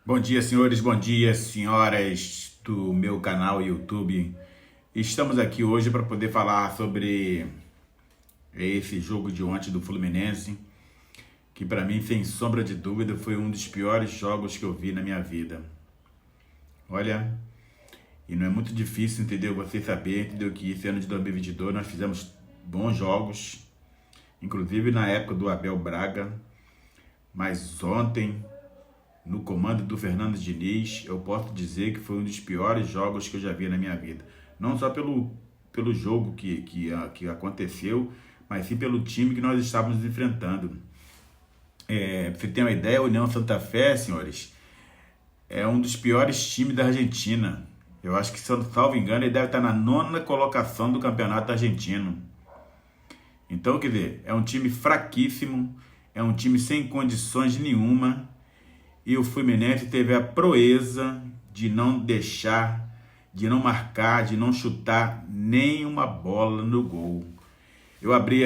Bom dia, senhores, bom dia, senhoras do meu canal YouTube. Estamos aqui hoje para poder falar sobre esse jogo de ontem do Fluminense, que para mim, sem sombra de dúvida, foi um dos piores jogos que eu vi na minha vida. Olha, e não é muito difícil, entendeu? Você saber, entendeu? Que esse ano de 2022 nós fizemos bons jogos, inclusive na época do Abel Braga, mas ontem, no comando do Fernando Diniz, eu posso dizer que foi um dos piores jogos que eu já vi na minha vida. Não só pelo jogo que aconteceu, mas sim pelo time que nós estávamos enfrentando. Pra você ter uma ideia, a União Santa Fé, senhores, é um dos piores times da Argentina. Eu acho que, se eu salvo engano, ele deve estar na 9ª colocação do campeonato argentino. Então, quer dizer, é um time fraquíssimo, é um time sem condições nenhuma. E o Fluminense teve a proeza de não deixar, de não marcar, de não chutar nenhuma bola no gol. Eu abri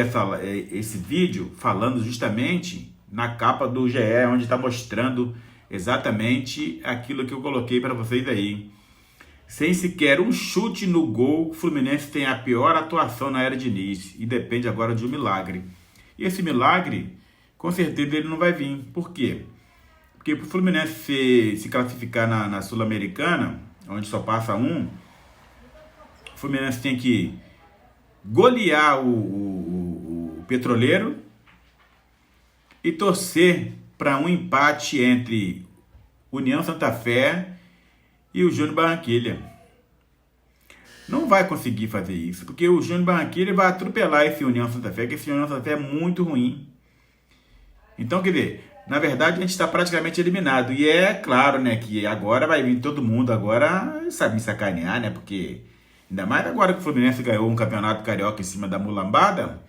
esse vídeo falando justamente na capa do GE, onde está mostrando exatamente aquilo que eu coloquei para vocês aí. Sem sequer um chute no gol, o Fluminense tem a pior atuação na era Diniz e depende agora de um milagre. E esse milagre, com certeza, ele não vai vir. Por quê? Porque para o Fluminense se classificar na Sul-Americana, onde só passa um, o Fluminense tem que golear o Petroleiro e torcer para um empate entre União Santa Fé e o Júnior Barranquilla. Não vai conseguir fazer isso, porque o Júnior Barranquilla vai atropelar esse União Santa Fé, que esse União Santa Fé é muito ruim. Então, quer dizer, na verdade, a gente está praticamente eliminado. E é claro, né, que agora vai vir todo mundo, agora sabe me sacanear, né? Porque, ainda mais agora que o Fluminense ganhou um campeonato carioca em cima da mulambada,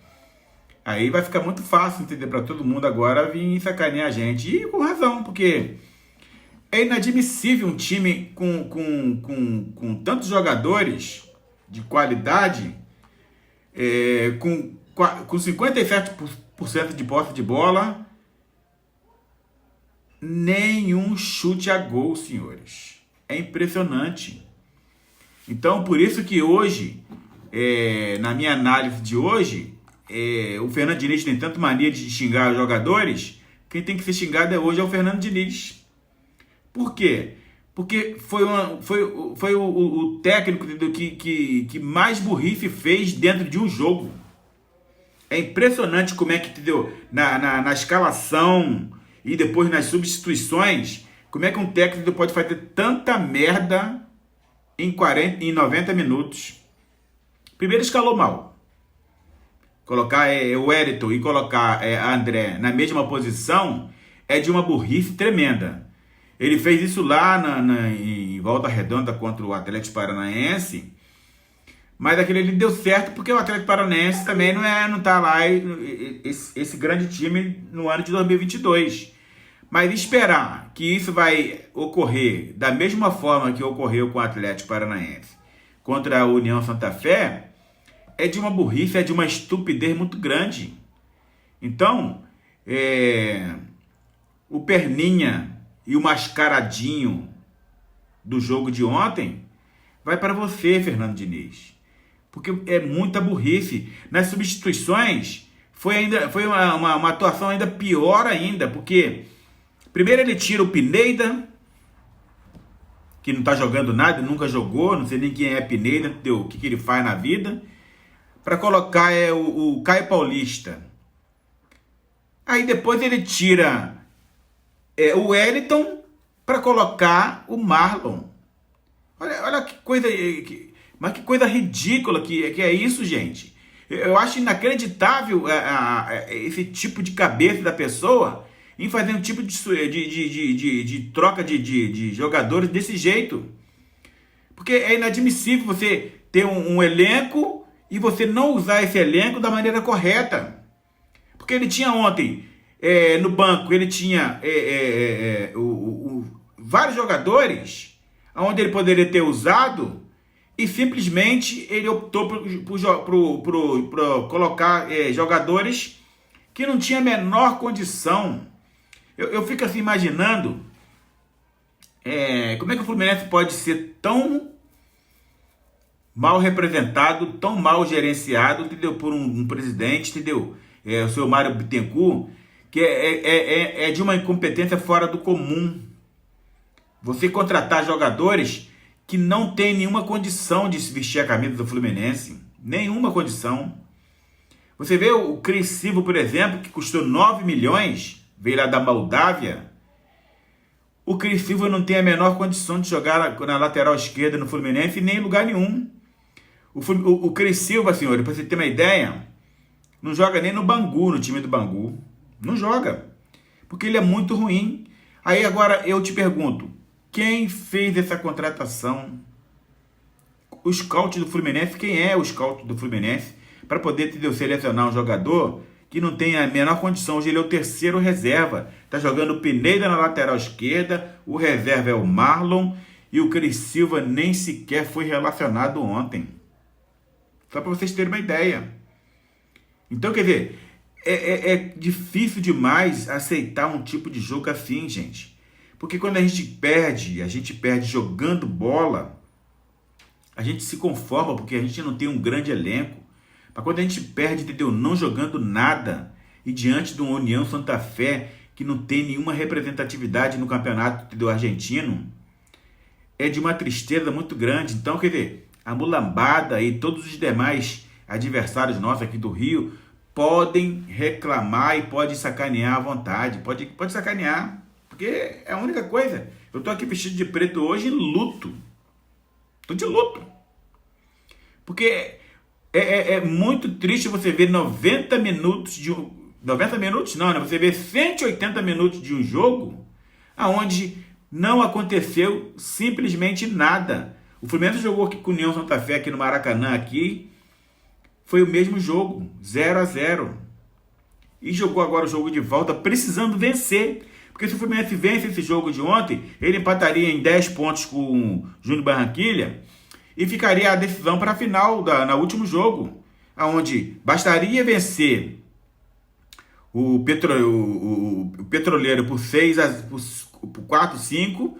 aí vai ficar muito fácil, entender, para todo mundo agora vir sacanear a gente. E com razão, porque é inadmissível um time com tantos jogadores de qualidade, com 57% de posse de bola, nenhum chute a gol, senhores. É impressionante. Então, por isso que hoje, na minha análise de hoje, o Fernando Diniz tem tanto mania de xingar os jogadores. Quem tem que ser xingado hoje é o Fernando Diniz. Por quê? Porque foi o técnico que mais burrice fez dentro de um jogo. É impressionante como é que, entendeu? Na escalação e depois nas substituições, como é que um técnico pode fazer tanta merda em 90 minutos? Primeiro, escalou mal. Colocar o Wellington e colocar André na mesma posição é de uma burrice tremenda. Ele fez isso lá em Volta Redonda contra o Atlético Paranaense, mas aquele ali deu certo porque o Atlético Paranaense também não tá lá esse grande time no ano de 2022. Mas esperar que isso vai ocorrer da mesma forma que ocorreu com o Atlético Paranaense contra a União Santa Fé é de uma burrice, é de uma estupidez muito grande. Então, o Perninha e o mascaradinho do jogo de ontem vai para você, Fernando Diniz. Porque é muita burrice. Nas substituições, foi uma atuação ainda pior ainda, porque primeiro ele tira o Pineda, que não está jogando nada, nunca jogou, não sei nem quem é Pineda, o que ele faz na vida, para colocar o Caio Paulista. Aí depois ele tira o Wellington para colocar o Marlon. Olha que coisa, mas que coisa ridícula que é isso, gente. Eu acho inacreditável esse tipo de cabeça da pessoa em fazer um tipo de troca de jogadores desse jeito. Porque é inadmissível você ter um elenco e você não usar esse elenco da maneira correta. Porque ele tinha ontem, no banco, ele tinha vários jogadores onde ele poderia ter usado e simplesmente ele optou por colocar jogadores que não tinham a menor condição. Eu fico assim imaginando Como é que o Fluminense pode ser tão mal representado, tão mal gerenciado, entendeu? Por um presidente, entendeu? O seu Mário Bittencourt, que é de uma incompetência fora do comum. Você contratar jogadores que não tem nenhuma condição de se vestir a camisa do Fluminense. Nenhuma condição. Você vê o Cris Silva, por exemplo, que custou 9 milhões, veio lá da Moldávia. O Cris Silva não tem a menor condição de jogar na lateral esquerda no Fluminense, nem em lugar nenhum. O Cris Silva, senhores, para você ter uma ideia, não joga nem no Bangu, no time do Bangu. Não joga. Porque ele é muito ruim. Aí agora eu te pergunto, quem fez essa contratação? O scout do Fluminense, quem é o scout do Fluminense? Para poder selecionar um jogador que não tem a menor condição. Hoje ele é o terceiro reserva. Está jogando o Pineda na lateral esquerda, o reserva é o Marlon e o Cris Silva nem sequer foi relacionado ontem. Só para vocês terem uma ideia. Então, quer dizer, é difícil demais aceitar um tipo de jogo assim, gente. Porque quando a gente perde jogando bola, a gente se conforma porque a gente não tem um grande elenco. Mas quando a gente perde, entendeu? Não jogando nada, e diante de uma União Santa Fé que não tem nenhuma representatividade no campeonato, entendeu, argentino, é de uma tristeza muito grande. Então, quer dizer, a mulambada e todos os demais adversários nossos aqui do Rio podem reclamar e podem sacanear à vontade. Pode sacanear, porque é a única coisa. Eu tô aqui vestido de preto hoje em luto. Tô de luto. Porque é muito triste você ver 90 minutos de 90 minutos não, né? Você vê 180 minutos de um jogo aonde não aconteceu simplesmente nada. O Fluminense jogou aqui com o União Santa Fé aqui no Maracanã aqui. Foi o mesmo jogo, 0-0. E jogou agora o jogo de volta precisando vencer. Porque se o Fluminense vence esse jogo de ontem, ele empataria em 10 pontos com o Júnior Barranquilla e ficaria a decisão para a final, no último jogo, onde bastaria vencer o Petroleiro por 4-5,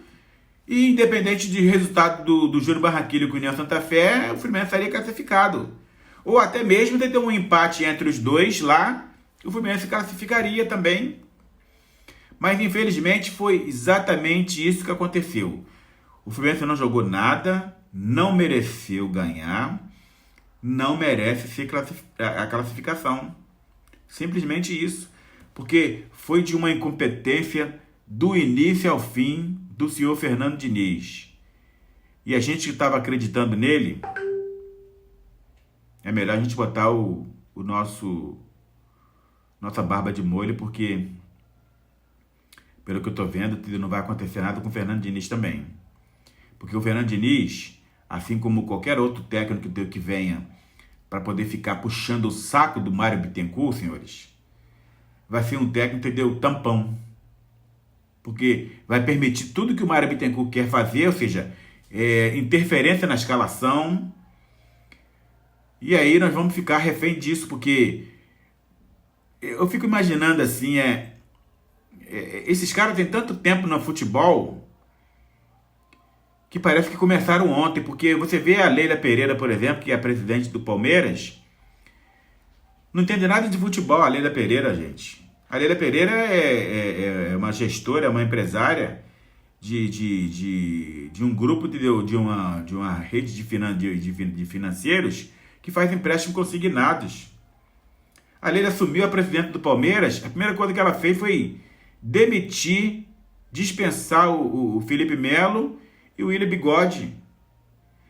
e independente de resultado do Júnior Barranquilla com o União Santa Fé, o Fluminense estaria classificado. Ou até mesmo ter um empate entre os dois lá, o Fluminense classificaria também. Mas infelizmente foi exatamente isso que aconteceu. O Fluminense não jogou nada, não mereceu ganhar, não merece ser a classificação. Simplesmente isso. Porque foi de uma incompetência do início ao fim do senhor Fernando Diniz. E a gente que estava acreditando nele, é melhor a gente botar nossa barba de molho, porque pelo que eu estou vendo, não vai acontecer nada com o Fernando Diniz também. Porque o Fernando Diniz, assim como qualquer outro técnico que venha para poder ficar puxando o saco do Mário Bittencourt, senhores, vai ser um técnico, entendeu? Tampão. Porque vai permitir tudo que o Mário Bittencourt quer fazer, ou seja, interferência na escalação. E aí nós vamos ficar refém disso, porque eu fico imaginando assim, esses caras têm tanto tempo no futebol que parece que começaram ontem, porque você vê a Leila Pereira, por exemplo, que é a presidente do Palmeiras, não entende nada de futebol, a Leila Pereira, gente. A Leila Pereira é uma gestora, é uma empresária de um grupo, de uma rede de financeiros que faz empréstimos consignados. A Leila assumiu a presidente do Palmeiras, a primeira coisa que ela fez foi demitir, dispensar o Felipe Melo e o William Bigode.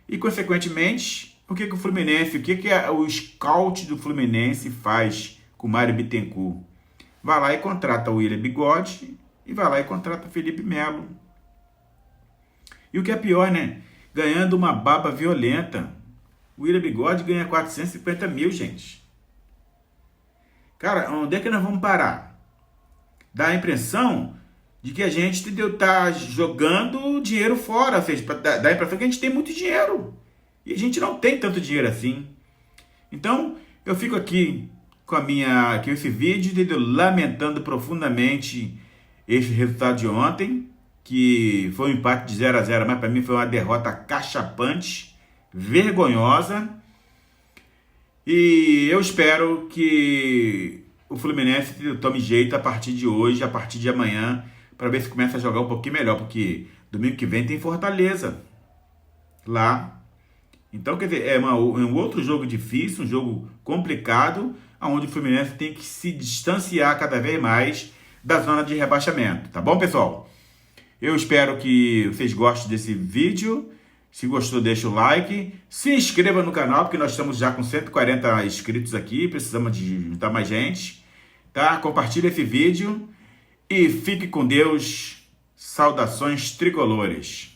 E, consequentemente, o que o Fluminense, o scout do Fluminense faz com o Mário Bittencourt? Vai lá e contrata o William Bigode e vai lá e contrata o Felipe Melo. E o que é pior, né? Ganhando uma baba violenta. O William Bigode ganha 450 mil, gente. Cara, onde é que nós vamos parar? Dá a impressão de que a gente tá jogando dinheiro fora, ou seja, dá a impressão que a gente tem muito dinheiro. E a gente não tem tanto dinheiro assim. Então, eu fico aqui com esse vídeo, lamentando profundamente esse resultado de ontem. que foi um empate de 0-0, mas para mim foi uma derrota cachapante, vergonhosa. E eu espero que o Fluminense tome jeito a partir de hoje, a partir de amanhã, para ver se começa a jogar um pouquinho melhor, porque domingo que vem tem Fortaleza lá. Então, quer dizer, é um outro jogo difícil, um jogo complicado, onde o Fluminense tem que se distanciar cada vez mais da zona de rebaixamento. Tá bom, pessoal? Eu espero que vocês gostem desse vídeo. Se gostou, deixa o like. Se inscreva no canal, porque nós estamos já com 140 inscritos aqui. Precisamos de juntar mais gente. Tá? Compartilhe esse vídeo. E fique com Deus. Saudações tricolores.